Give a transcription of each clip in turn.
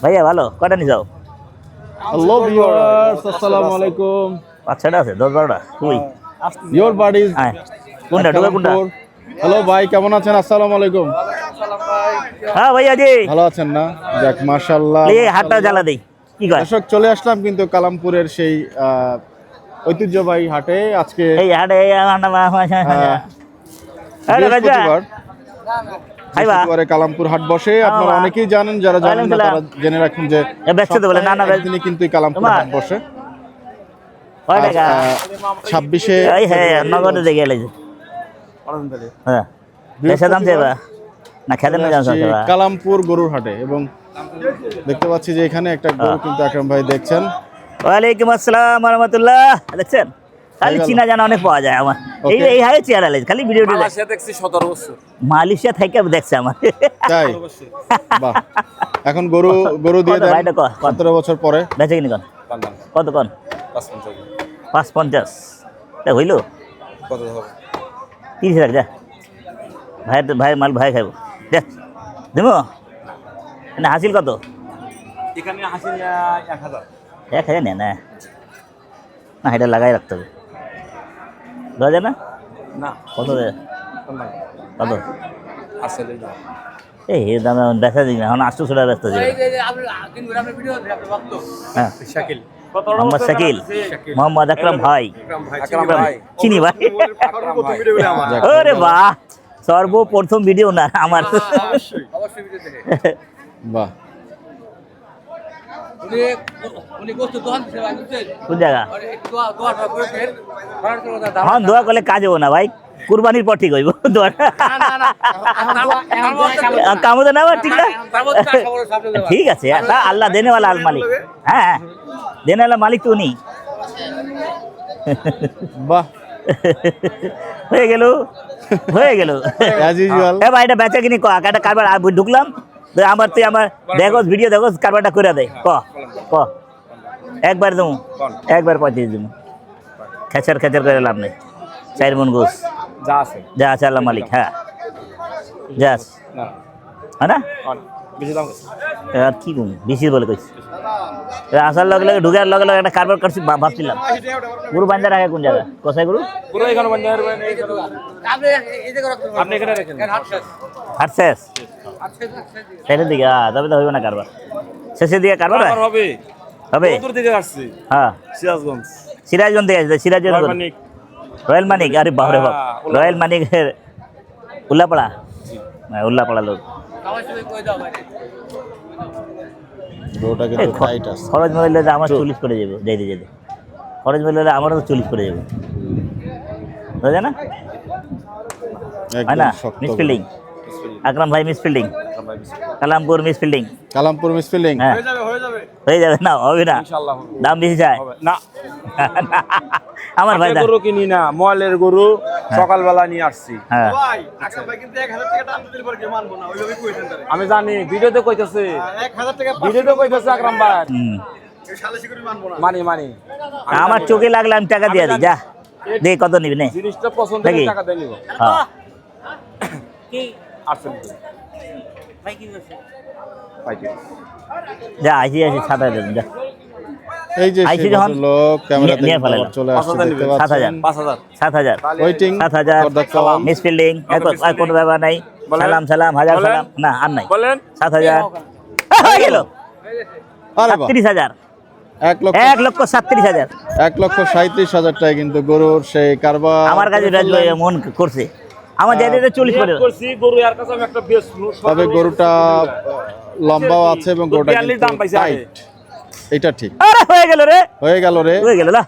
ভাইয়া ভালো কটা নিয়ে যাও? হ্যালো ভিউয়ার্স, আসসালামু আলাইকুম। বাচ্চাটা আছে 10-12টা। তুই ইওর বাড়ি হ্যাঁ কোনটা ঢোকা কোনটা? হ্যালো ভাই, কেমন আছেন? আসসালামু আলাইকুম। হ্যাঁ ভাইয়া জি ভালো আছেন না? যাক মাশাআল্লাহ। এই হাতটা জ্বালা দেই কি কয়? দর্শক, চলে আসলাম কিন্তু কালামপুরের সেই ঐতিহ্যবাহী হাটে। আজকে এই হাটে বৃহস্পতিবার খাইবা বৃহস্পতিবারে কালামপুর হাট বসে। আপনারা অনেকেই জানেন, যারা জানেন না তারা জেনে রাখুন যে ব্যস্ত বলে না না একদিনই কিন্তু এই কালামপুর হাট বসে। কয় টাকা? 26-এ এই হ্যাঁ নগদে দেখে এলে হ্যাঁ বেশি দাম চাইবা না খেতে না জানছো কালামপুর গরুর হাটে, এবং দেখতে পাচ্ছি যে এখানে একটা গরু কিন্তু আকরাম ভাই দেখছেন। ওয়ালাইকুম আসসালাম ওয়া রাহমাতুল্লাহ। দেখছেন খালি চিনা জানা অনেক পাওয়া যায় আমার এই হাই চেয়ার আলাইজ খালি ভিডিওটি মালয়েশিয়া দেখছি 17 বছর। মালয়েশিয়া থেকে দেখছে আমার তাই বাহ। এখন গরু দিয়ে দেন 17 বছর পরে বেচে কিনি কোন কত কোন 550 তা হইলো কত হবে? 30,000 যা ভাই মাল ভাই খাইব দেখ দেবো না হাসিল কত? এখানে হাসি 1000 1000 না না না এটা লাগাই রাখতে হবে 2000 না না কত কত আসলে না এই দামে দেখা দিই না এখন 800 টাকা ব্যস্ত যাবে হ্যাঁ শাকিল মোহাম্মদ শাকিল মোহাম্মদ আকরাম ভাই আকরাম ভাই চিনি ভাই আমার ওরে বাহ সর্বপ্রথম ভিডিও না আমার অবশ্যই ভিডিও দেখে বাহ। উনি গোস্ত দোকান দিতে পারছেন কোন জায়গা আর দোয়া করেছেন এখন দোয়া করলে কাজ হবো না ভাই কুরবানির পর ঠিক হইব দোয়া কাম তো না ঠিক না ঠিক আছে আল্লাহ দেনেওয়ালা আল মালিক হ্যাঁ দেনেওয়ালা মালিক তো উনি বাহ, হয়ে গেল অ্যাজ ইউজুয়াল। এ ভাই এটা বেচা কিনি একটা কারবার ঢুকলাম আমার তুই আমার দেখো ভিডিও দেখো কারবারটা করে দেয় ক একবার দেবো একবার 35 দেবো খেচার করে লাভ নেই 4 মন গোস যা আছে আল্লাহ মালিক হ্যাঁ যাস না হ্যাঁ না বেশি দাম আর কি কম বেশি বলে কইছি আসার লগে লগে ঢুকার লগে লগে একটা কারবার করছি ভাবছিলাম গুরু বান্দার আগে কোন জায়গা কোথায় গুরু পুরো এখানে বান্দার আপনি এখানে রাখেন হাট শেষ শেষের দিকে তবে তো হইব না কারবার শেষের দিকে কারবার হবে হবে দূর থেকে আসছে হ্যাঁ সিরাজগঞ্জ থেকে আসছে সিরাজগঞ্জ রয়্যাল মানিক আরে বাপরে বাপ রয়্যাল মানিকের উল্লাপাড়া উল্লাপাড়া লোক গরুটা কিন্তু টাইট আছে। খরচ মহিলা আমার 40 করে যাবো যাইতে যেতে খরচ মহিলা আমারও 40 করে যাবো বুঝলে না হয় না একদম শক্ত মিসফিল্ডিং আকরাম ভাই মিসফিল্ডিং কালামপুর মিসফিল্ডিং হ্যাঁ হয়ে যাবে না হবে না ইনশাআল্লাহ দাম বেশি চায় না আমার ভাই গরু কিনি না মোয়ালের গরু সকালবেলা নিয়ে আসছি হ্যাঁ ভাই আকরাম ভাই কিন্তু 1000 টাকা দাম দিতে পারে মানবো না ওইভাবে কইতেন তারে আমি জানি ভিডিওতে কইতাছে 1000 টাকা ভিডিওতে কইতাছে আকরাম ভাই সালিশি করে মানবো না মানি আমার চোখে লাগলে আমি টাকা দিয়ে দিই যা দে কত নিবি নে জিনিসটা পছন্দ দেখি। করে টাকা দিয়ে নিব হ্যাঁ আসেন যা আইসি 7,000 যা এই যে আইসি সেই যখন লোক ক্যামেরা নিয়ে দেখে ফেলাইলো। চলে আসছে, দেখতে পাচ্ছেন 7,000 ওয়েটিং 7,000 মিসফিল্ডিং কোনো ব্যাপার নাই সালাম হাজার সালাম না আর নাই বলেন 7,000 হয়ে গেল আরে বাহ, 37,000 1,37,000 1,37,000 টাকা কিন্তু গরুর সেই কারবার আমার কাছে মন করছে আমার জায়গাটা 40 করে করছি গরু আর কাছে আমি একটা বেশ তবে গরুটা লম্বাও আছে এবং গরুটা 42 দাম পাইছে আগে। টাইট, এটা ঠিক আরে হয়ে গেল রে হয়ে গেল না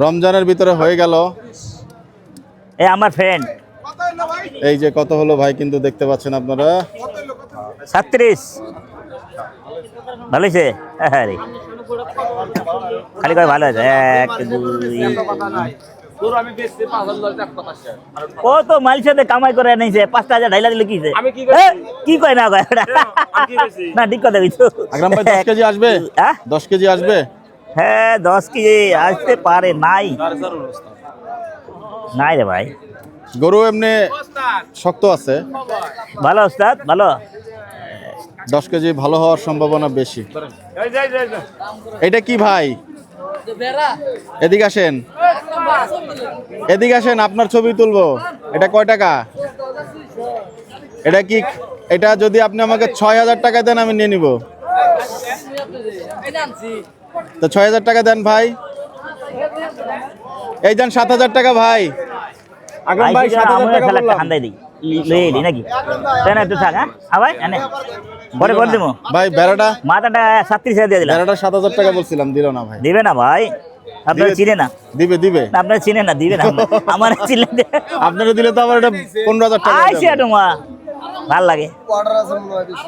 রমজানের ভিতরে হয়ে গেল। এ আমার ফ্রেন্ড এই যে কত হলো ভাই কিন্তু দেখতে পাচ্ছেন আপনারা। 37 ভালো হয়েছে হ্যাঁ রে খালি কয় ভালো আছে 1 2 গরু আমি বেচছি 5000 টাকা কথা শেয়ার ও তো মালির সাথে কামাই করে নিছে 5,000 ঢাইলা দিলে কি আমি কি কি কয় না কয় আমি কি কইছি? না ঠিক কথা কইছো আকরাম ভাই 10 কেজি আসবে? হ্যাঁ 10 কেজি আসবে? হ্যাঁ 10 কেজি আসতে পারে নাই রে ভাই গরু এমনি শক্ত আছে। ভালো ওস্তাদ ভালো 10 কেজি ভালো হওয়ার সম্ভাবনা বেশি। এটা কি ভাই? এদিকে আসেন, এদিকে আসেন, আপনার ছবি তুলবো। এটা কয় টাকা? এটা কি? এটা যদি আপনি আমাকে 6000 টাকা দেন আমি নিয়ে নিব। তো 6000 টাকা দেন ভাই। এই যান 7000 টাকা ভাই। আগাম ভাই 7000 টাকা বললাম। খান্দাই দিই লই এলি নাকি তাই না? একটু থাক। হ্যাঁ ভাই এনে পরে করে দেবো। ভাই বেড়াটা মাথাটা 37,000 দিয়ে দিলাম। বেড়াটা 7000 টাকা বলছিলাম, দিল না ভাই। দিবে না ভাই, আপনারা দিবে- চিনে না। দিবে দিবে না, আপনারা চিনে না, দিবে না। আমার চিনলে আপনারা দিলে তো আবার এটা 15000 টাকা হয়ে আইসি যাবে। একটু মা ভাল লাগে। অর্ডার আছে মনে হয় বেশি।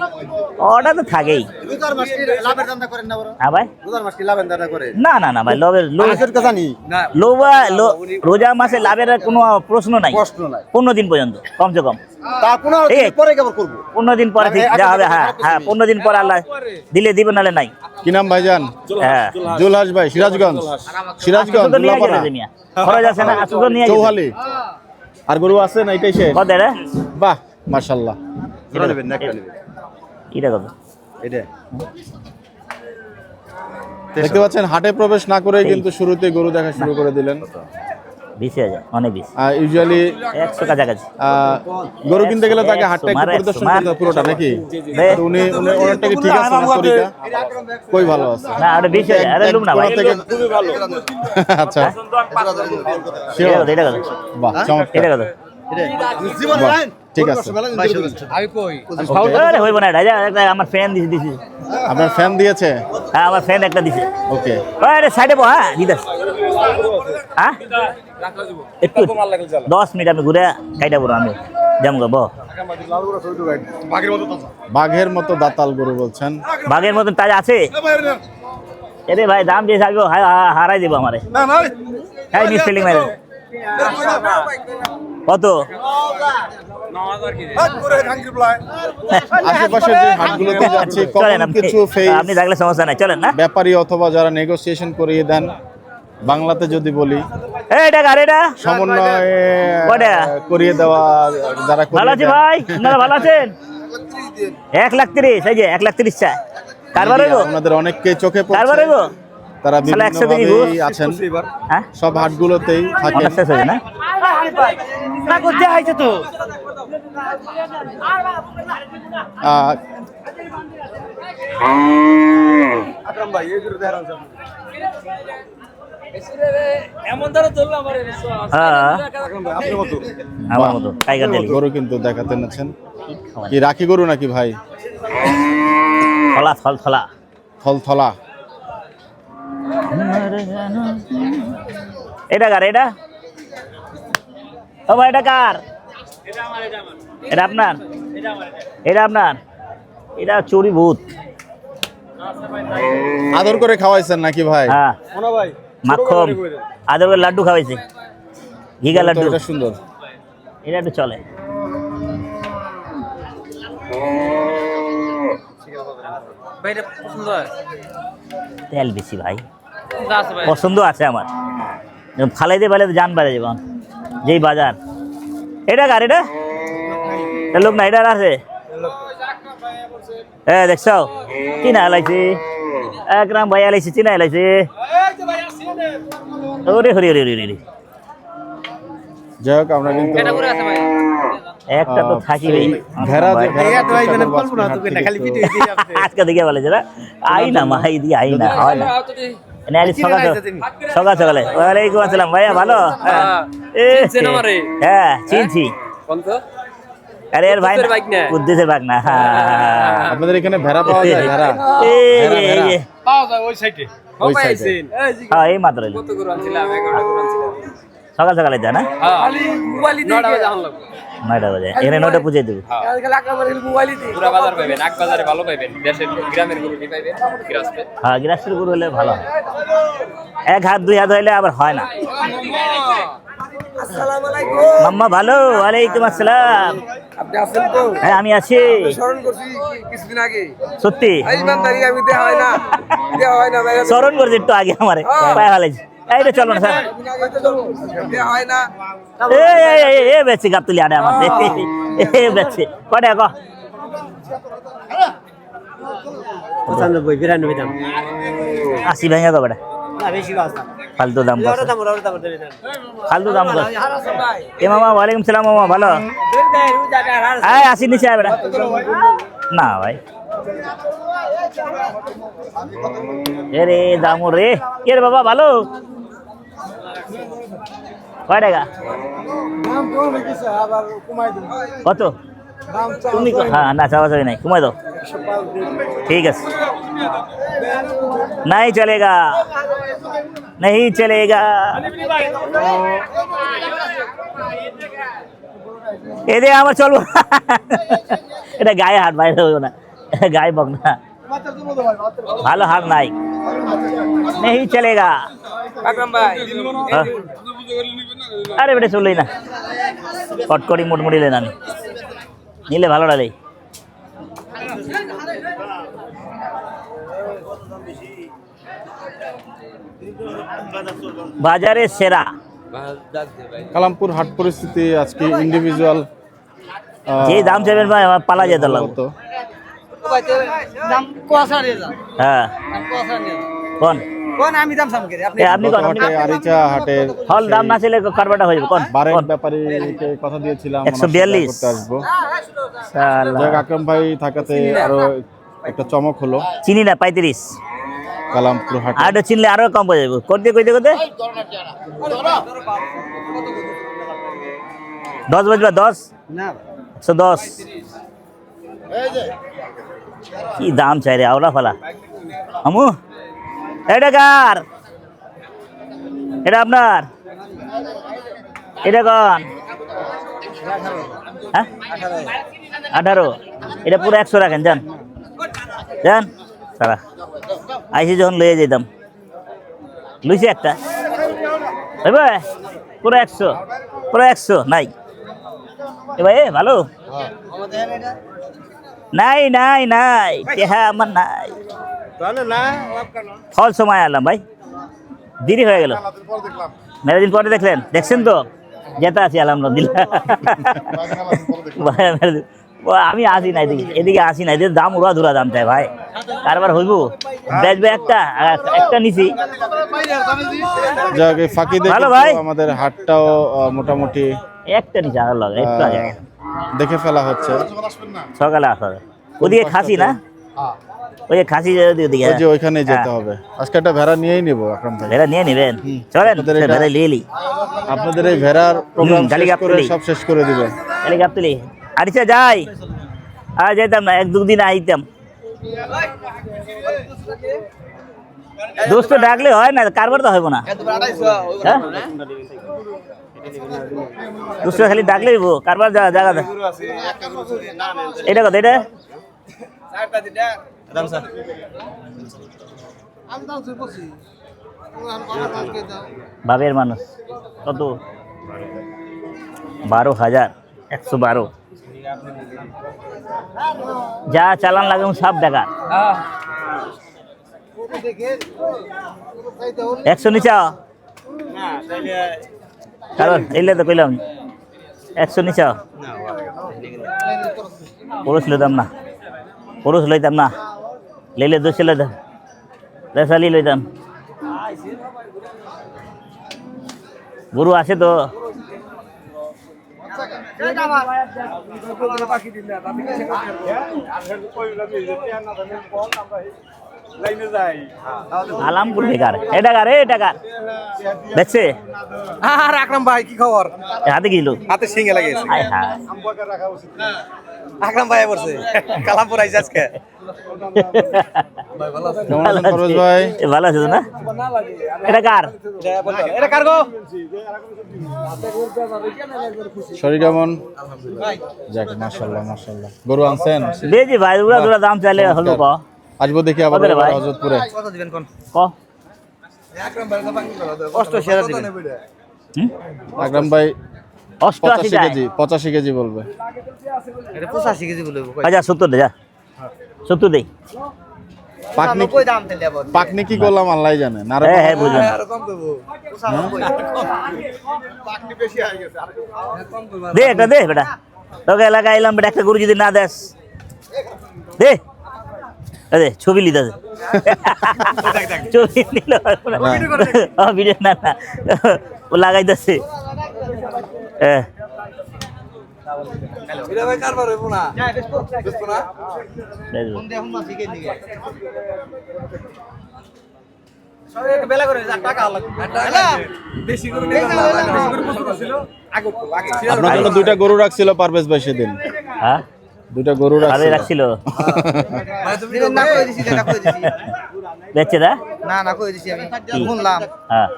ওটা তো থাকেই। রোজার মাস কি লাভের ধান্দা করেন না বড়? হ্যাঁ ভাই, রোজার মাস কি লাভের ধান্দা করে? না না না ভাই, মাছের কথা নি না, রোজা মাসে লাভের আর কোনো প্রশ্ন নাই। কষ্ট নাই। 15 দিন পর্যন্ত কমসে কম। তা 15 দিন পরে কেবল করব। 15 দিন পরে ঠিক যা হবে। হ্যাঁ হ্যাঁ, 15 দিন পরে আল্লাহ দিলে দিবে, নাহলে নাই। কি নাম ভাইজান? হ্যাঁ, জুলহাস ভাই, সিরাজগঞ্জ। সিরাজগঞ্জ তো নিয়ে জুলাপাড়া, গেছে মিয়া, খরচ আছে না, আসু তো নিয়ে গেছে। চৌহালি। আর গরু আছে না? এটাই শেষ। কত রে? বাহ মাশাআল্লাহ। এটা নেবেন না, একটা নেবেন। এটা কত? এটা দেখতে পাচ্ছেন হাটে প্রবেশ না করেই কিন্তু শুরুতে গরু দেখা শুরু করে দিলেন। 20,000, অনেক বেশি। ইউজুয়ালি 100 কাছাকাছি। গরু কিনতে গেলে তাকে হাটটা একটু মারে, পরিদর্শন মার। করতে হবে পুরোটা নাকি? দে। তো উনি ওনারটা কি ঠিক আছে না? শরীরটা কই ভালো আছে? না, ওটা 20,000। আরে লুম না ভাই। কোথা থেকে- আচ্ছা এটা কত? এটা কত? বাহ চমৎকার। এটা কত? জীবনে বাহ, লাইন ঠিক আছে। আরে হইব না, রাজা একটা আমার ফ্যান দিছি। আপনার ফ্যান দিয়েছে? হ্যাঁ, আমার ফ্যান একটা দিছে। ওকে। আরে সাইডে বো। হ্যাঁ দিদাস। হ্যাঁ একটু 10 মিনিট আমি ঘুরে কাইটা বড় আমি জামগা বো। বাঘের মতো দাতাল গরু বলছেন। বাঘের মতন তাজা আছে। এরে ভাই দাম দিয়ে থাকবো, হারাই দেবো আমারে। না না হ্যাঁ, মিসপেলিং মেরে কত? আশেপাশের যে হাটগুলোতে যাচ্ছে চলেন কখন আপনি, কিছু ফেস আপনি থাকলে সমস্যা নাই, চলেন না। ব্যাপারী অথবা যারা নেগোসিয়েশন করিয়ে দেন, বাংলাতে যদি বলি এটা কার? এটা সমন্বয় কয়টা? করিয়ে দেওয়া, যারা ভালো করিয়ে আছি দেন। ভাই, আপনারা ভালো আছেন? 1,30,000, এই যে 1,30,000 চাই। কারবার হইব? আপনাদের অনেককে চোখে কারবার পড়ছে, হইব? তারা শালা 100 কেজি বিভিন্নভাবেই আছেন, হ্যাঁ, সব হাটগুলোতেই থাকেন। অনার্স শেষ হয়েছে না? আহ, আকরাম ভাই এই দূরে দেখান আছে। হ্যাঁ, আকরাম ভাই আপনি কত? আমার মতো টাইগার ডেলি। গরু কিন্তু দেখাতে নেছেন। কি রাখি গরু নাকি ভাই? থলা থল থলা। থলথলা। এটা কার? এটা ও ভাই, এটা কার? এটা আপনার? এটা আপনার? এটা চুরি ভূত। আদর করে খাওয়াইছেন নাকি ভাই? হ্যাঁ, মোনা ভাই মাখন আদর করে লাড্ডু খাওয়াইছে, ঘিগা তো লাড্ডু। এটা সুন্দর। এটা একটু চলে। তেল বেশি ভাই, পছন্দ আছে আমার। ফালাইতে পারলে জান বাড়ে যাবে যেই বাজার। এটা কার? এটা লোক না, এটা আছে। হ্যাঁ দেখছ চিনা এলাইছে, একরাম ভাই এলাইছে, চিনা এলাইছে। ওরে হরি হরি হরি হরি। যাই হোক আমরা কিন্তু একটা তো থাকিবেই। ভেড়া যে ভেড়া এই তো ভাই মানে বলবো না তোকে না, খালি ভিডিও দিয়ে আপনি। আজকে দেখে বলেছে না, আই না মা, এই দিয়ে আই না, হয় না। না, আজ সকাল সকালে। ওয়ালাইকুম আসসালাম ভাইয়া, ভালো? হ্যাঁ চিনছি। আরে এর ভাই কুদ্দুসের বাগ না। আপনাদের এখানে ভেড়া পাওয়া যায়? ভেড়া এই যে, এই যে। পাওয়া যায় ওই সাইডে। ওই সাইডে। হ্যাঁ, এই মাত্র এলো। সকাল সকালে যা না, 9টা বাজে। এখানে 9টা পুজো দেবো। হ্যাঁ, গ্রাসের গরু হলে ভালো হয়। 1 হাত 2 হাত হইলে আবার হয় না। মাম্মা ভালো? ওয়ালাইকুম আসসালাম। আপনি আছেন তো? হ্যাঁ আমি আছি। স্মরণ করছি কিছুদিন আগে। সত্যি এই ইমানদারি আমি দেওয়া হয় না, দেওয়া হয় না ভাই। স্মরণ করছি একটু আগে আমারে পায়ে ফেলেছি। এইটা চলো না স্যার। দেওয়া হয় না। এ বেচছি গাবতুলি আনে আমার। এ বেচছি কটা কো 95 92 দাম 80 ভেঙে দাও বেটা না বেশি বাস না ফালতু দাম কর ওর দাম দেন ফালতু দাম কর এ মামা ওয়ালাইকুম সালাম মামা ভালো আয় 80 নিচে আয় বেটা না ভাই এরে দামু রে কে রে বাবা ভালো কয় টাকা দাম কম কিছু আবার কমাই দিন কত দাম তুমি হ্যাঁ না চাওয়া চাই নাই কমাই দাও ঠিক আছে नहीं चलेगा नहीं चलेगा এদে আমার চলবো এটা গায়ে হাত বাইরে হইব না গায়ে বক না ভালো হাত নাই नहीं चलेगा আকরাম ভাই हाँ? আরে বেটা চললেই না কটকটি মোটমুটি লে না নিলে ভালো ডালে বাজারে সেরা কালামপুর হাট পরিস্থিতি আজকে ইন্ডিভিজুয়াল যে দাম চাইবেন ভাই আমার পালা যেতে লাগবে দাম কোসা নিয়ে যান হ্যাঁ দাম কোসা নিয়ে কোন কোন আমি দাম সাম করি আপনি আপনি কোন আপনি হাটে আরিচা হাটের হল দাম না ছিল কারবাটা হয়ে যাবে কোন বারের কোন? ব্যাপারীকে কথা দিয়েছিলাম 142 করতে আসবো শালা। যাক আকরাম ভাই থাকাতে আরো একটা চমক হলো চিনি না 35 কালামপুর হাটে আর চিনলে আরো কম হয়ে যাবে করতে কইতে 10 বাজবে 10 না 110 কি দাম চাই রে আওলা ফালা আমু এটা কার এটা আপনার এটা কোন হ্যাঁ 18 এটা পুরো 100 রাখেন যান যান সারা আইসি যখন লয়ে যেতাম লুইছে একটা ভাই পুরো 100 নাই এ ভাই ভালো নাই নাই নাই হ্যাঁ আমার নাই ফল সময় আলাম ভাই দেরি হয়ে গেল মেলাদিন পরে দেখলেন দেখছেন তো যেটা আছি আলহামদুলিল্লাহ আমি আসি নাই এদিকে আসি নাই দাম উড়া ধুরা দাম চাই ভাই কারবার হইব বেচবে একটা নিছি যাক এই ফাঁকি ভালো দেখে ভাই। আমাদের হাটটাও মোটামুটি একটা নিচে আর লাগে একটু আগে দেখে ফেলা হচ্ছে সকালে আসা হবে। ওদিকে খাসি না ওই যে খাসি যদি ওদিকে ওই যে ওইখানে যেতে হবে আজকে একটা ভেড়া নিয়েই নিব আকরাম ভাই ভেড়া নিয়ে নিবেন চলেন আপনাদের এটা- ভেড়া লিয়ে লি আপনাদের এই ভেড়ার প্রোগ্রাম গালি শেষ করে গাবতলি। সব শেষ করে দিবে তাহলে গাবতলি আচ্ছা যাই আর যেতাম না 1-2 দিন আইতাম দোস্ত ডাকলে হয় না কারবার তো হইব না হ্যাঁ? দোস্ত খালি ডাকলে হইব কারবার জায়গা দে এটা কথা এটা বাবের মানুষ কত 12,000 112 যা চালান লাগে সব দেখা 100 নিচে কারণ এলে তো কইলাম 100 নিচে পুরুষ লইতাম না লেলে 200 লইতাম দেশালি লইতাম গরু আছে তো আলামপুর বেকার এটা কার দেখছে আর আকরাম ভাই কি খবর হাতে গিয়েছিল হাতে সিঙ্গে লাগিয়েছে আয় হায় আকরাম ভাই বলছে কালামপুর আইছে আজকে কেমন আছেন ফরোজ ভাই এ ভালো আছে তো না এটা কার এটা কার্গো শরীর কেমন যাক মাশাআল্লাহ মাশাআল্লাহ গরু আনছেন বেজি ভাই উড়া দাম চাইলে হলো ক আসবো দেখি আবার কত রে ভাই? হযরতপুরে কত দিবেন কোন ক কষ্ট সেরা দিবেন হুম? আকরাম ভাই 88 যায় 85 কেজি বলবে এটা 85 কেজি বলবো আচ্ছা 70 দে যা 70 দেই পাকনি কই দাম তেল দেব পাকনি কি করলাম আল্লাহ জানে না হ্যাঁ হ্যাঁ বুঝলাম আর কম করব 95 পাকনি বেশি হয়ে গেছে আর কম করব দে একটা দে বেটা তোকে এলাকা এলাম বেটা একটা গরু যদি না দেস দে আরে ছবি লিতে ছবি নিল ভিডিও না না ও লাগাইতেছে এটা ভাই কারবার হইব না বুঝছো না সবাই একটু বেলা করে টাকা লাগবে বেশি করে নিয়ে বেশি করে পছন্দ ছিল আগে ছিল আপনার জন্য দুইটা গরু রাখছিল পারভেজ ভাই সেদিন হ্যাঁ দুইটা গরু আরে রাখছিল রাখছিল তুমি না কই দিছি না কই দিছি দেখছে না না কই দিছি আমি শুনলাম হ্যাঁ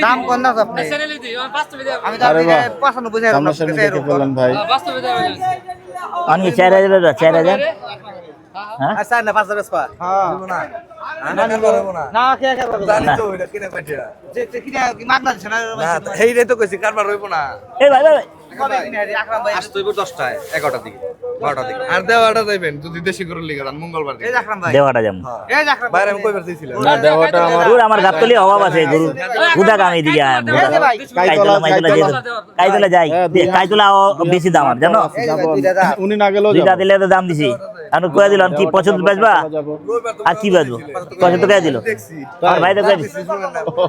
দাম কোন না আপনি আমি তো আরে বাহ। 95 হাজার সামনাসামনি দেখে ফেললেন ভাই অনেক 4000 4000 হ্যাঁ আচ্ছা না 5000 বেসপা হ্যাঁ না না করব না না কে করব জানি তো এটা কিনে পাঠিয়া যে কিনে কি মাগনা দিছ না না হেইরে তো কইছি কারবার হইব না এই ভাই ভাই কবে কিনে আকরাম ভাই আসতো 10টায় 11টার দিকে 12টার দিকে আর দেওয়াটা যাইবেন যদি দেশি করে লিখে যান মঙ্গলবার দিন এই আকরাম ভাই দেওয়াটা যাম এই আকরাম বাইরে আমি কইবার দিছিলাম না দেওয়াটা আমার গরু আমার গাতলি অভাব আছে গরু গুদা কামি দিকে কাইতলা যাই কাইতলা বেশি দাম আর জানো উনি না গেলেও দুইটা যাবো। দিলে তো দাম দিছি আমি কয়ে দিলাম কি পছন্দ বেচবা আর কি বেচবো পছন্দ কয়ে দিল আর ভাই তো কয়ে দিছি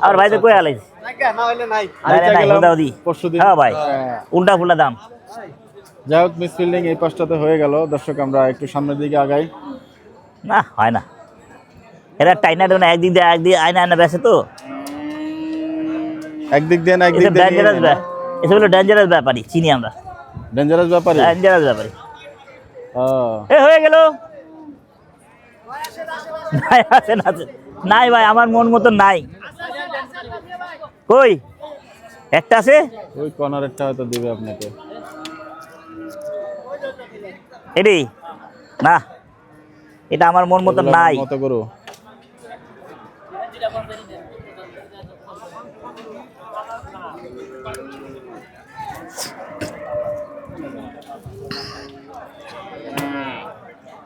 আর ভাই তো কয়ে আলাইছি না হইলে নাই নাই নাই হুদাও দি পরশুদিন। হ্যাঁ ভাই উল্টা ফুল্টা দাম যাই হোক মিস ফিল্ডিং এই পাশটাতে হয়ে গেল দর্শক আমরা একটু সামনের দিকে আগাই না হয় না এরা টাইনা না একদিক দিয়ে একদিক আয়না আয়না বেসে তো একদিক দিয়ে না একদিক এসব দিয়ে ডেঞ্জারাস এসব হলো ডেঞ্জারাস ব্যাপারই চিনি আমরা ডেঞ্জারাস ব্যাপারে ডেঞ্জারাস ব্যাপারই ও এ হয়ে গেল নাই আছে না আছে। নাই ভাই আমার মন মতো নাই কই একটা আছে ওই কর্নারেরটা হয়তো দিবে আপনাকে এডি না এটা আমার মন মতো নাই মতো করো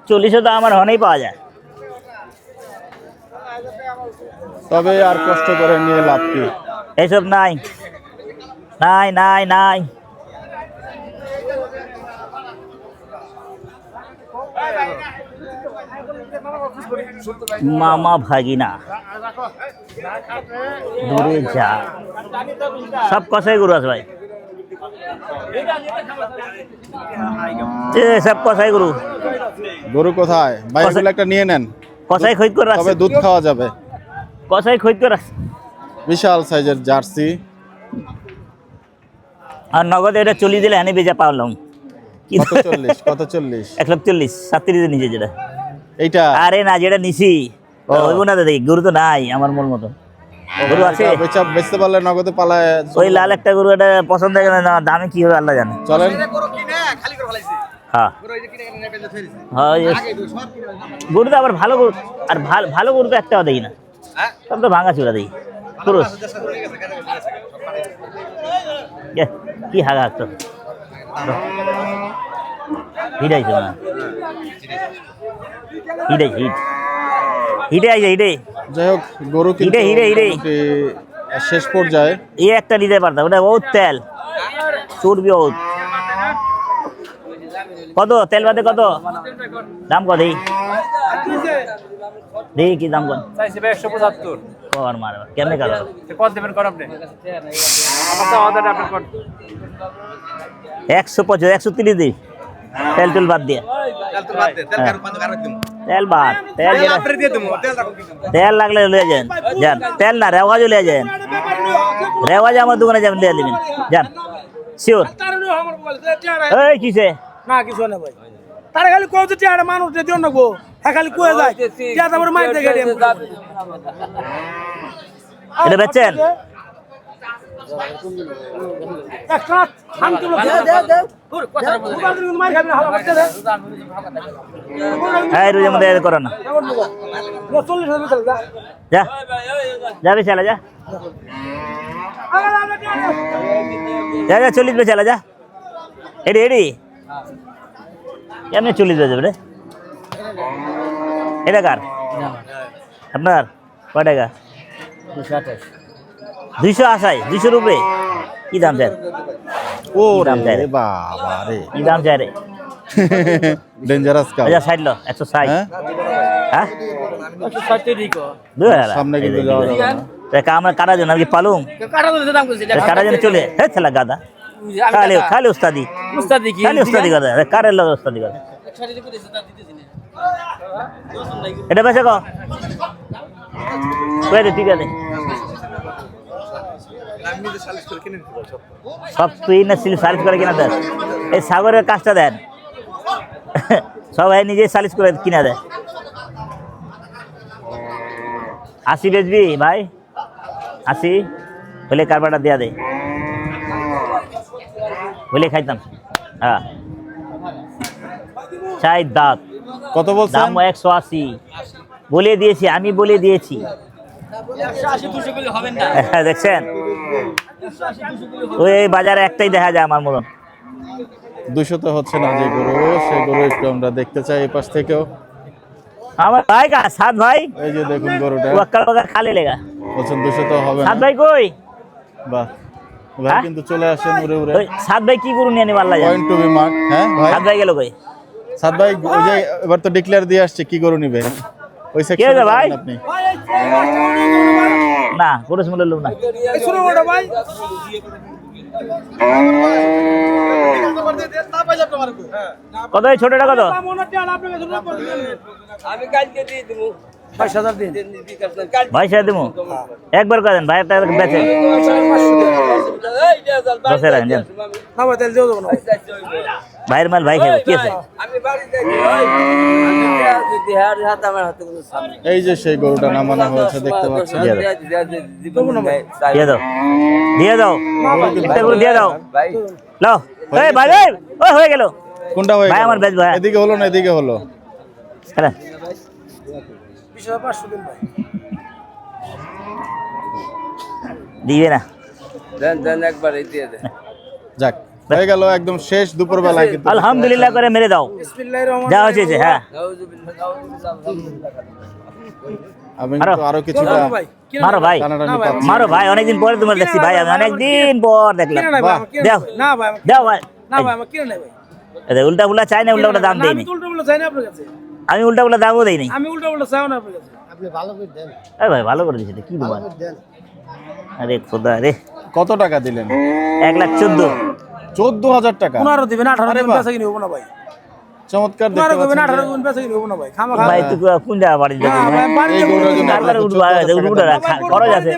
চল্লিশে তো আমার হনেই পাওয়া যায় তবে আর কষ্ট করে নিয়ে লাভ কি এইসব নাই নাই নাই নাই মামা ভাগিনা দূরে যা সব কষাই গরু আছে ভাই এ সব কষাই গরু গরু কোথায় ভাই এগুলো একটা নিয়ে নেন কষাই খৈত করে তবে রাখছে দুধ খাওয়া যাবে কষাই খৈত করে রাখছে বিশাল সাইজের জার্সি আর নগদে এটা চলিয়ে দিলে হানি বেজা পাওয়ালাম কত 40 কত 40 140 37 নিচে যেটা এইটা আরে না যেটা নিছি হইব না দাদি গরু তো নাই আমার মন মতো গরু আছে বেচতে পারলে নগদে পালায় ওই লাল একটা গরু এটা পছন্দ হয় না দামে কি হবে আল্লাহ জানে চলেন গরু কিনে খালি করে ফেলাইছে হ্যাঁ গরু এই যে কিনে কিনে পেলে থইছে হ্যাঁ yes। আগে তো সব কিনে গরু তো আবার ভালো গরু আর ভালো গরু তো একটাও দেখি না হ্যাঁ সব তো ভাঙা চূড়া দেখি পুরুষ চেষ্টা করে গেছে কেন গেছে সব পানি কি হাগা তো হিটাইছে না হিটে আইছে হিটে যাই হোক গরু কিন্তু হিরে, হিরে, হিরে। মোটামুটি শেষ পর্যায়ে এই একটা নিতে পারতাম ওটা বহুত তেল চর্বি বহুত কত তেল বাদে কত দাম কত দেখি কি দাম কত চাইছি ভাই 175 কর মার কেমনে কারো কত দেবেন কর আপনি আমার তো অর্ডার আপনি কর 125 130 দিই তেল টুল বাদ দিয়ে তেল তো বাদ দে তেল কারো পাঁচ কারো দিমু তেল বাদ তেল তেল যেটা- আপনি দিয়ে দিমু তেল রাখো কি তেল লাগলে লিয়ে যান যান তেল না রেওয়াজও লিয়ে যান রেওয়াজ আমার দোকানে যাবেন লিয়ে দিবেন যান শিওর এই কিসে না কিছু না ভাই তারা খালি কয় যে টিয়াটা মানুষ দিও না গো হ্যাঁ খালি কয়ে যায় টিয়া তারপরে মাইর দেখে এটা বেচছেন একটা শান্তি লোক মাইর খাবি না হালা করতে দে এই রোজের মধ্যে করো না 40,000 চলে যা যা যাবে চালা যা যা যা 40 বে চালা যা এডি এডি কেমনে 40 বে যাবে রে এটা কার আপনার কয় টাকা 228 200 রুপয়ে কি দাম চাই ও দাম চাই রে? রে বাবা রে কি দাম চাই রে ডেঞ্জারাস কাউ। আচ্ছা সাইড লো 160 হ্যাঁ হ্যাঁ সামনে কিন্তু যাওয়া যাবে না। আমরা কাটার জন্য আমি পালুম কাটার জন্য চলে হে ছেলা গাদা খালি খালি উস্তাদি খালি উস্তাদি গাদা কারের লোক উস্তাদি গাদা এটা বেশে কো কই দে ঠিক আছে সব তুই না সালিশ করে কিনা দেন এই সাগরের কাজটা দেন সবাই নিজে সালিশ করে কিনা দেয় 80 বেচবি ভাই 80 বলে কারবারটা দেয়া দে বলে খাইতাম হ্যাঁ চাই দাঁত কত বলছেন? দাম 180 বলে দিয়েছি আমি বলে দিয়েছি দেখছেন ওই বাজারে একটাই দেখা যায় আমার মতন 200 তো হচ্ছে না যে গরু, সেই গরু একটু আমরা দেখতে চাই এই পাশ থেকেও। আমার ভাই কা সাত ভাই এই যে দেখুন গরুটা, ওয়াক্কার ওয়াক্কার খালি লেগা বলছেন 200 তো হবে সাত না। ভাই কই বাহ, ভাই হ্যাঁ? কিন্তু চলে আসেন উড়ে উড়ে। ওই সাত ভাই কি গরু নিয়ে নি মাল্লা যায় পয়েন্ট টু বি মার্ক। হ্যাঁ ভাই, সাত ভাই গেল কই সাত ভাই ওই যে এবার তো ডিক্লেয়ার দিয়ে আসছে কি গরু নিবে ওই কে রে সেকশনে ভাই? আপনি। না গরু শুনলে লোক না শুরু ওটা ভাই কত এই ছোটটা কত মনে টিয়া আপনাকে শুরু করে আমি কালকে দিয়ে দেব 5000 দিন ভাই সাহেব দিমু একবার করেন ভাই একটা বেচে বসে রাখেন যান না ভাই তেল দিও না ভাইয়ের মাল ভাই খাবে কি আছে আমি বাড়ি যাই ভাই আমি দেহার হাত আমার হাতে কোনো সামনে এই যে সেই গরুটা নামানো হয়েছে দেখতে পাচ্ছেন। দিয়ে দাও একটা গরু দিয়ে দাও লাও এই ভাই ভাই ওই হয়ে গেল কোনটা হয়ে ভাই গেল? আমার বেচ ভাই এদিকে হলো না এদিকে হলো। হ্যাঁ 20500 দিন ভাই দিবে না দেন একবার এই দিয়ে দে যাক হয়ে গেল একদম শেষ দুপুর বেলায় কিন্তু। আলহামদুলিল্লাহ করে মেরে দাও বিসমিল্লাহির রহমানির যা হচ্ছে হ্যাঁ আমি কিন্তু আরো কিছুটা রহিম ভাই কিনা মারো ভাই টানাটানি পাচ্ছি। মারো ভাই অনেকদিন পরে তোমার দেখছি ভাই আমি অনেকদিন পর দেখলাম কিনা নাই ভাই কিনা দাও না ভাই দাও ভাই না ভাই আমার কিনা নাই ভাই এই উল্টা উল্টা চাই না উল্টা উল্টা দাম দেই আমি উল্টা উল্টা চাই না আপনার কাছে আমি উল্টা উল্টা দামও দেই নাই আমি উল্টা উল্টা চাই না আপনার কাছে এই ভাই ভালো করে দিছিস কি দোকান আরে খোদা রে কত টাকা দিলেন? 1,14,000 14,000 টাকা। 15 দিবেন 18 আরে দিবেন বাহ। বেচা কিনে হবো না ভাই চমৎকার 15 দেখতে দিবেন 18 পাচ্ছেন। দিবেন বেচা কিনে হবো না ভাই খামা খা ভাই তুই কোন জায়গা বাড়ি যাবি না ভাই বাড়ি এই যাবো গরুটার জন্য তারপরে আপনাকে উঠবা 14,000 উঠবা টাকা দিতে খরচ আছে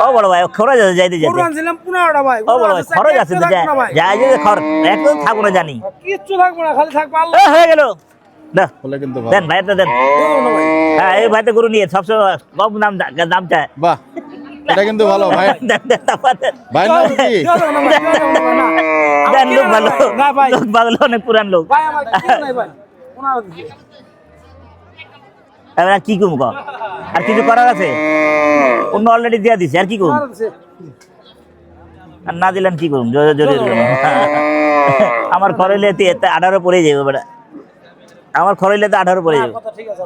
ও বড় ভাই খরচ আছে যাইতে গরু যেতে আনছিলাম 15টা ভাই ও বড় ভাই খরচ আছে তো যাই যে খরচ এক তো থাকবো না জানি কিচ্ছু থাকবো না খালি থাকবো আল্লাহ এ, হয়ে গেল দাও হলে কিন্তু ভালো। দেন ভাইটা দেন দেবো না ভাই হ্যাঁ এই ভাইটা গরু নিয়ে সবসময় কম দাম চায় বাহ, এটা কিন্তু ভালো ভাই। দেন, দেন, তারপর দেন। ভাই নাম কি? দেবো না ভাই দেবো না ভাই না দেন লোক ভালো না ভাই লোক ভালো অনেক পুরান লোক ভাই আমার কিনা নাই ভাই 15 দিন এবার আর কি কম কর আর কিছু করার আছে অন্য অলরেডি দিয়ে দিছে আর কি কম আর না দিলেন কি করুন জোরে জোরে আমার খরইলে 18 পড়ে যাবে বেটা আমার খরইলে তো 18 পড়ে যাবে কথা ঠিক আছে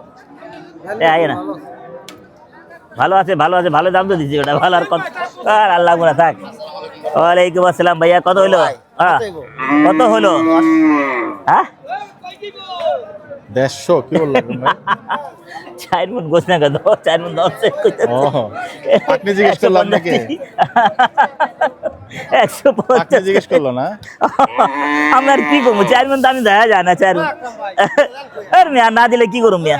এ আয় না ভালো আছে ভালো দাম তো দিচ্ছি ওটা ভালো আর কত আর আল্লাহ গুলা থাক ওয়ালাইকুম আসসালাম ভাইয়া কত হলো হ্যাঁ কত হলো হ্যাঁ 150 কি বললেন ভাই? 4 মন গোছ না কত 4 মন 10 ও, আপনি জিজ্ঞেস করলাম নাকি? 150 আপনি জিজ্ঞেস করলো না? আমার কি করবো 4 মন দামি দেখা যায় না 4 আর মিয়া না দিলে কি করুম মিয়া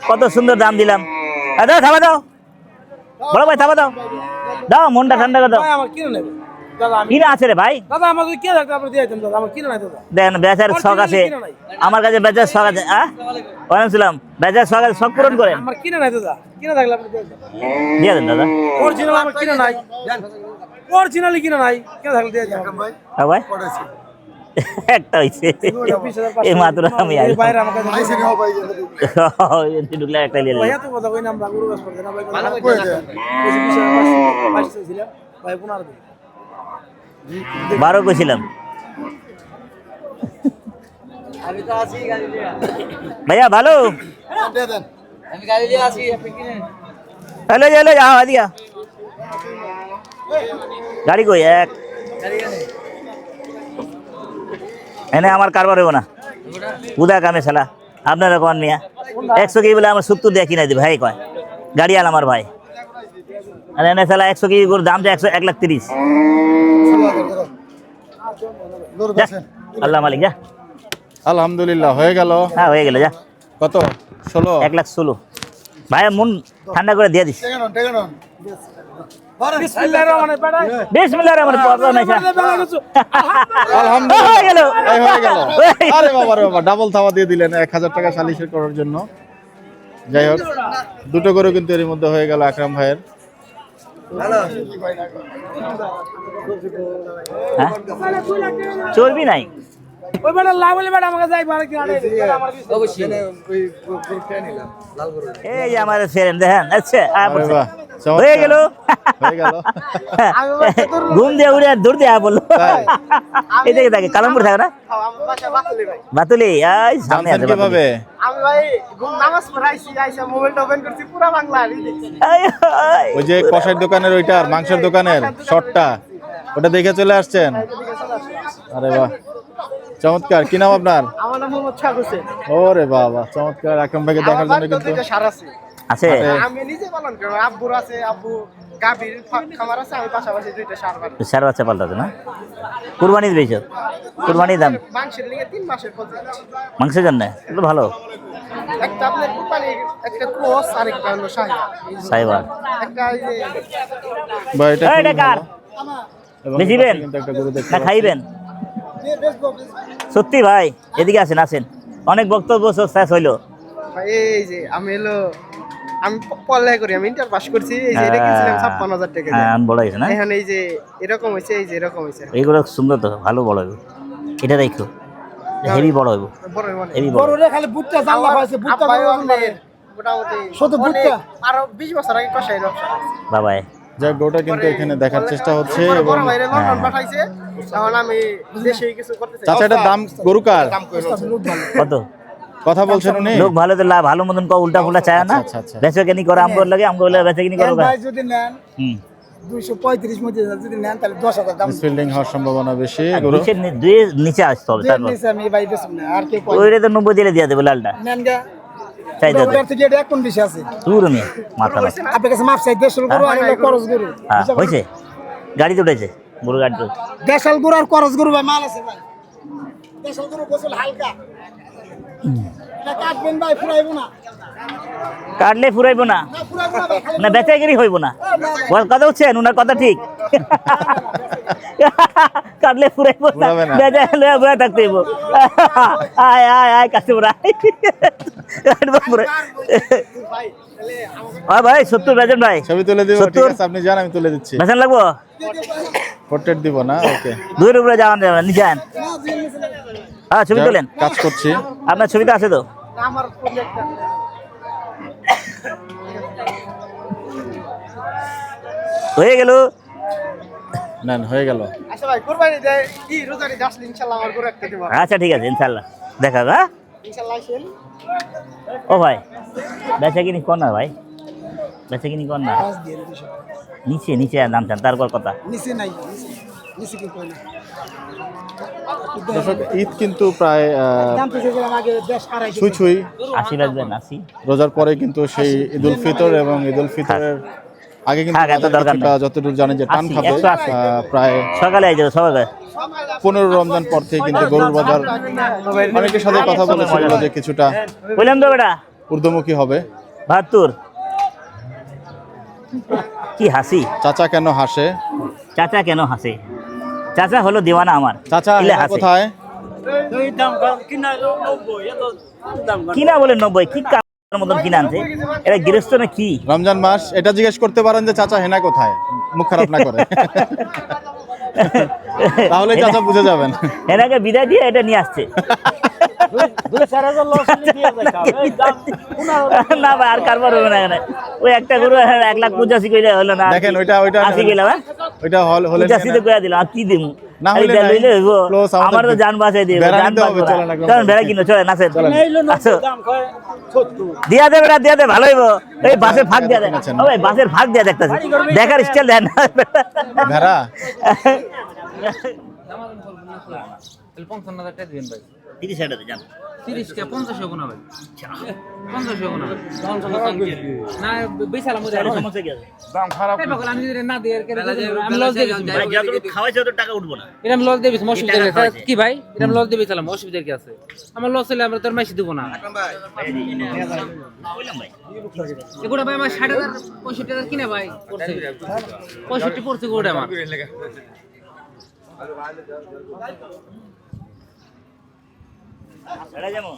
কত সুন্দর দাম দিলাম দাও থাবা দাও বড় ভাই থাবা দাও দাও মনটা ঠান্ডা করে দাও ভাই আমার কিনা নাই দাদা আমি কিনা আছে রে ভাই দাদা আমার যদি কিনা থাকতো আপনি দিয়ে দিতেন দাদা আমার কিনা নাই দাদা দেখেন বেচার শখ আছে আমার কাছে বেচার শখ আছে ওয়ালাইকুম সালাম বেচার শখ আছে শখ পূরণ করেন আমার কিনা নাই দাদা কিনা থাকলে আপনি দিয়ে দেন দিয়ে দেন দাদা অরিজিনাল আমার কিনা নাই অরিজিনালি কিনা নাই কিনা থাকলে দিয়ে দেন ভাই হ্যাঁ ভাই একটা হয়েছে এই মাত্র আমি এই বাইরে আমার কাছে ঢুকলে একটা নিয়ে ভাই এত কথা কই না আমরা গরু গাছ করতে না ভাই ভালো কই দেন 25 ছিল ভাই 15 দিন 12 কইছিলাম আমি তো আছি গাড়ি নিয়ে ভাইয়া ভালো আমি গাড়ি নিয়ে আছি আপনি কিনেন হ্যালো হ্যালো যাও আদিয়া গাড়ি কই এক এনে আমার কারবার হইব না উদা কামে শালা আপনারা কন মিয়া 100 কেজি বলে আমার 70 দিয়ে কিনে দিবে ভাই কয় গাড়ি আল আমার ভাই আরে না শালা 100 কেজি গরুর দাম তো 1,30,000 যা, আল্লাহ মালিক যা আলহামদুলিল্লাহ হয়ে গেল। হ্যাঁ হয়ে গেল যা কত 16? 1,16,000 ভাই মন ঠান্ডা করে দিয়ে দিস বিসমিল্লাহির রহমানির রহিম বিসমিল্লাহির রহমানির রহিম আলহামদুলিল্লাহ হয়ে গেল। এই হয়ে গেল। আরে বাবা রে বাবা, ডাবল থাবা দিয়ে দিলেন 1000 টাকা সালিশের করার জন্য। যাই হোক, দুটো গরু কিন্তু এর মধ্যে হয়ে গেল আকরাম ভাইয়ের। হ্যাঁ? চর্বি নাই ওই বেটা লাভ হলে বেটা আমাকে যাই বাড়ি কিনা এই যে আমার ফ্রেন্ড দেখেন আচ্ছা আরে বাহ, চমৎকার। হয়ে গেল হয়ে গেল। ঘুম দিয়ে উড়ে দূর দিয়ে বললো তাই? এই দেখে থাকে কালামপুর থাকে না বাতুলি এই সামনে জানছেন আছে কিভাবে? আমি ভাই নামাজ পড়াইছি আইসা মোবাইলটা ওপেন করছি পুরো বাংলা আর দেখছি ওই যে কষাইয়ের দোকানের ওইটার মাংসের দোকানের শর্টটা ওটা দেখে চলে আসছেন? আরে বাহ, চমৎকার। কি নাম আপনার? আমার নাম মোহাম্মদ শাহ হোসেন। ওরে বাবা, চমৎকার। আকরাম ভাইকে দেখার আমার জন্য বাড়িতে কিন্তু দুইটা ষাঁড় আছে। আছে আমি নিজে পালন করি, আব্বুর আছে, আব্বু গাভীর খামার আছে, আমি পাশাপাশি দুইটা ষাঁড় পালন করি। সার বাচ্চা পাল্টাতে না কুরবানি দিয়েছ কুরবানির দাম মাংসের লিগে 3 মাসের খরচ। মাংসের জন্য এগুলো ভালো একটা আপনার কোরবানি, একটা ক্রস আর একটা হলো শাহী। সাইবার একটা এই যে ভাই এটা এই খুবই ডাকার ভালো। এবং বেচিবেন কিন্তু একটা গরু দেখতে না খাইবেন সত্যি ভাই এদিকে আসেন আসেন অনেক বক্তব্য শেষ হইলো ভাই, এই যে আমি আমি পড়ালেখা করি, আমি ইন্টার পাস করছি। এই যে এটা কিনছিলাম 56,000 টাকা দিয়ে। হ্যাঁ বড় হয়েছে না এখন এই যে এরকম হয়েছে, এই যে এরকম হয়েছে। এইগুলো সুন্দর তো ভালো বড় হইব এটা দেখো হেভি বড় হইব বড় মানে হেভি বড় গরুরে খালি বুটটা জানলা পাইছে বুটটা আব্বাই গরু অনেক মোটামুটি শুধু অনেক, বুটটা? আরো 20 বছর আগে কষাই ব্যবসা করছে। বাবা যাই হোক, গরুটা কিন্তু এখানে দেখার চেষ্টা হচ্ছে। বড় এবং বড় ভাইরে লন্ডন পাঠাইছে, তখন আমি দেশে কিছু করতে চাই। চাচা, এটার দাম গরু কার? কত কথা বলছেন উনি? লোক ভালো তো ভালো মতন কো উল্টা ফুল্টা চায় না আচ্ছা, আচ্ছা। বেচে কেনি করে আমগো লাগে আমগো লাগে বেচে কেনি করো ভাই যদি নেন হুম 235 মধ্যে যদি নেন তাহলে 10,000 দাম মিসফিল্ডিং হওয়ার সম্ভাবনা বেশি গরু। দুই নিচে আসতে হবে তারপর নিছে আমি ভাই বেশি না আর কে কয় ওইটা তো 90 দিলে দিয়ে দেবো লালটা নেন গা চাই দেবো ওটার থেকে এটা কোন বেশি আছে দূর নিয়ে মাথা না আপনার কাছে মাপ চাই দেশাল গরু আর হলো করজ গরু হ্যাঁ হয়েছে গাড়িতে উঠেছে গরু গাড়িতে উঠেছে। দেশাল গরু আর করজ গরু ভাই মাল আছে ভাই দেশাল গরু গোসল হালকা এটা কাটবেন ভাই ফুরাইবো না কাটলে ফুরাইবো না ফুরাইবো না ভাই খালি না বেচাগিরি হইব না ওর কথা হচ্ছেন ওনার কথা ঠিক কাটলে ফুরাইবো না ফুরাবে না। বেচা লয়ে বয়ে থাকতে হইব আয় আয় আয় কাস্টমার আয় কাটবো ফুরাই ভাই তাহলে আমাকে আয় ভাই 70 বেচেন ভাই ছবি তুলে দিব? 70 ঠিক আছে, আপনি যান, আমি তুলে দিচ্ছি। বেচেন লাগবো পোর্ট্রেট দিব না? ওকে, দূর উপরে যাওয়ান যাবে নিচে আন হ্যাঁ ছবি তোলেন কাজ করছি। আপনার ছবিটা আছে তো আমার প্রজেক্টটা হয়ে গেল নেন, হয়ে গেল। আচ্ছা ভাই, কুরবানি দেয় কি রোজারি আসলে ইনশাআল্লাহ আমার গরু একটা দিব। আচ্ছা ঠিক আছে ইনশাল্লাহ দেখা হবে হ্যাঁ ইনশাআল্লাহ আসেন। ও ভাই বেচা কিনি কর না ভাই বেচা কিনি কর না পাঁচ দিয়ে দিছি নিচে নিচে আর নামছেন তারপর কথা নিচে নাই নিচে কি কই না দর্শক, ঈদ কিন্তু প্রায় দাম তো যেগুলো আগে 10 ছুঁই ছুঁই। 80 বেচবেন 80 রোজার পরে কিন্তু সেই ঈদুল ফিতর, এবং ঈদুল ফিতরের আগে কিন্তু থাক, এত বাজারে দরকার কিছুটা নেই। যতদূর জানেন যে টান 80, খাবে। 180 প্রায় সকালে আই যাবো সকালে 15 রমজান পর থেকে কিন্তু গরুর বাজার অনেকের সাথে কথা বলেছিল যে কিছুটা বললাম তো বেটা ঊর্ধ্বমুখী হবে। 72 কি হাসি চাচা কেন হাসে? চাচা কেন হাসে চাচা হলো দিওয়ানা আমার চাচা ইলে হেনা হাসে। কোথায়? কিনা বলে 90 কি কার মতন কিনা আনছে এটা গৃহস্থ না কি রমজান মাস, এটা জিজ্ঞেস করতে পারেন যে চাচা হেনা কোথায়, মুখ খারাপ না করে। তাহলে চাচা বুঝে যাবেন। এনাকে বিদায় দিয়ে এটা নিয়ে আসছে না ভাই আর কারবার হবে না এখানে ওই একটা গরু 1,85,000 কইলে হলো না দেখেন, ওইটা 80 গেলাম ওইটা হলে 85 তে কইয়া দিলাম আর কি দিমু না হলে এটা নাই। লইলে হইব Close আমাদের আমার তো জান বাঁচাই দিবে বেড়া জান নিতে হবে, চলেন বাঁচাই একদম। চলেন বেড়া কিনো চলেন আসেন চলেন। আসো দিয়া দে বেড়া দিয়া দে ভালো হইব এই বাসের ভাগ দিয়া দে কিনেছেন। ও ভাই বাসের ভাগ দিয়া দেখতাছি দেখার স্টাইল দেন ভেড়া 30 যান 30 কে 50 গুণ ভাই 50 গুণ না বেচালাম ওরে সমস্যা কি আছে দাম খারাপ এই পাগল আমি যদি না দেই আমি লস দেই ভাই যত খাওয়াইছে তত টাকা উঠবো না এরকম লস দেবি অসুবিধা কি কি ভাই এরকম লস দেবি চালাম অসুবিধা কি আছে আমার লস হলে আমরা তোর মাইসি দেব না কইলাম ভাই এগুলা ভাই আমার 60,000 65,000 কিনে ভাই পড়ছে 65 পড়ছে গোটা আমার বেড়া যাবো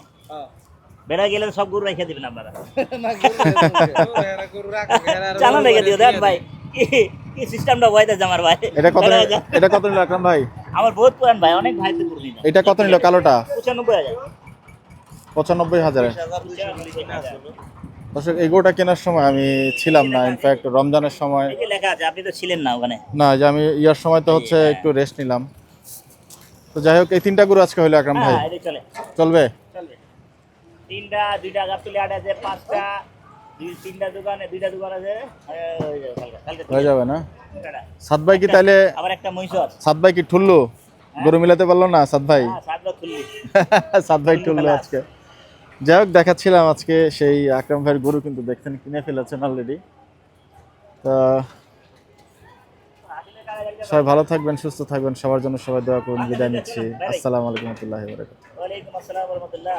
বেড়া গেলে তো সব গরু রেখে দিবেন আপনারা চালান রেখে দিও দেন ভাই কি সিস্টেমটা হইতাছে আমার ভাই এটা কত নিল আকরাম ভাই? আমার বহুত পুরান ভাই অনেক ভাই তো গরু নিয়ে এটা কত নিল কালোটা? 95,000 95,000। দর্শক এই গরুটা কেনার সময় আমি ছিলাম না, ইনফ্যাক্ট রমজানের সময়। এই যে লেখা আছে আপনি তো ছিলেন না ওখানে। না, যে আমি ইয়ার সময় তো হচ্ছে একটু রেস্ট নিলাম। তো যাই হোক, এই 3টা গরু আজকে হলো আকরাম ভাই, হ্যাঁ, এটা চলে চলবে? চলবে 3টা 2টা গাবতলি আট আছে 5টা 3টা দোকানে 2টা দোকান আছে কালকে হয়ে যাবে না? সাদ ভাই কি তাহলে, আবার একটা মহিষর সাদ ভাই কি ঠুললো? গরু মিলাতে পারলো না সাদ ভাই? হ্যাঁ সাতটা খুললি সাদ ভাই ঠুললো আজকে। যাই হোক, দেখাচ্ছিলাম আজকে সেই আকরাম ভাইয়ের গরু, কিন্তু দেখছেন কিনে ফেলেছেন অলরেডি। তো সবাই ভালো থাকবেন, সুস্থ থাকবেন, সবার জন্য সবাই দোয়া করুন। বিদায় নিচ্ছি। আসসালামু আলাইকুম ওয়া রাহমাতুল্লাহি ওয়া বারাকাতুহু। ওয়ালাইকুম আসসালাম ওয়া রাহমাতুল্লাহ।